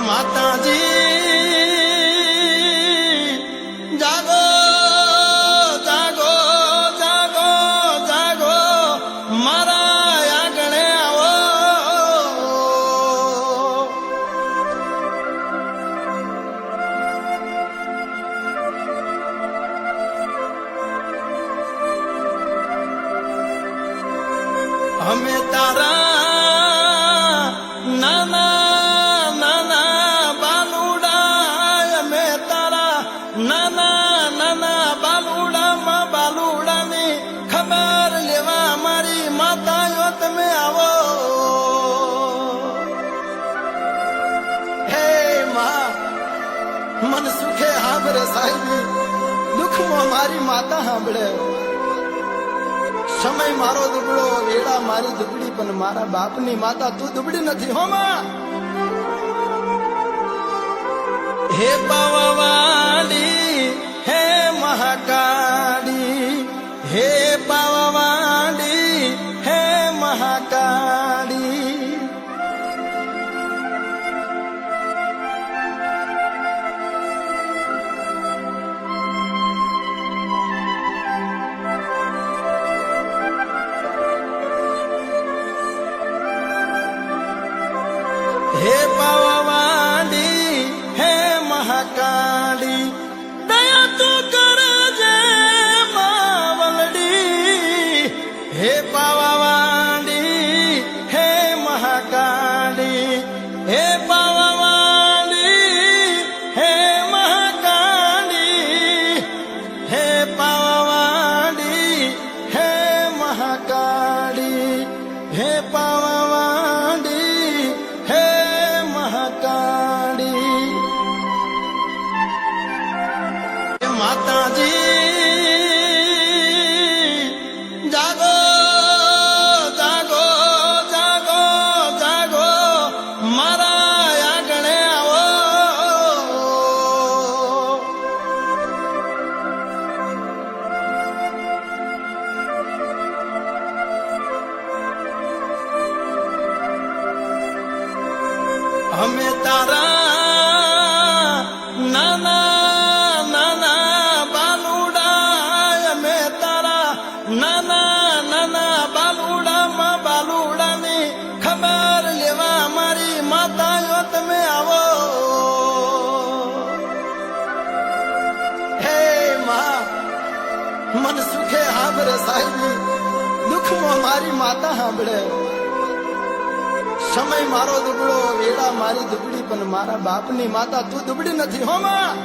માતાજી જાગો જાગો જાગો જાગો મારા આંગણે આવો અમે તારા નાના નાના બાલુડામાં બાલુડાની ખબર લેવા મારી માતાઓ તમે આવો હે માં મન સુખે સાંભળે સાહેબી દુઃખમાં મારી માતા સાંભળે સમય મારો દુબળો વેળા મારી દુબળી પણ મારા બાપની માતા તું દુબળી નથી હો માં હે પાવાવાડી હે મહાકાળી હે પાવાવાડી હે મહાકાળી હે પાવાવાડી હે મહાકાળી દયા તું કરજે માવલડી હે પાવાવાડી હે મહાકાળી હે પાવાવાડી હે મહાકાળી હે પાવાવાડી હે મહાકાળી હે પાવાવાડી હે મહાકાળી માતાજી જાગો જાગો જાગો જાગો મારા આંગણે આવો અમે તારા નાના નાના બાલુડા અમે તારા નાના નાના બાલુડામાં બાલુડાની ખબર લેવા મારી માતાઓ તમે આવો હે માં મન સુખે સાંભળે સાહેબી દુઃખમાં મારી માતા સાંભળે સમય મારો દુબળો વેળા મારી દુબળી પણ મારા બાપની માતા તું દુબળી નથી હો માં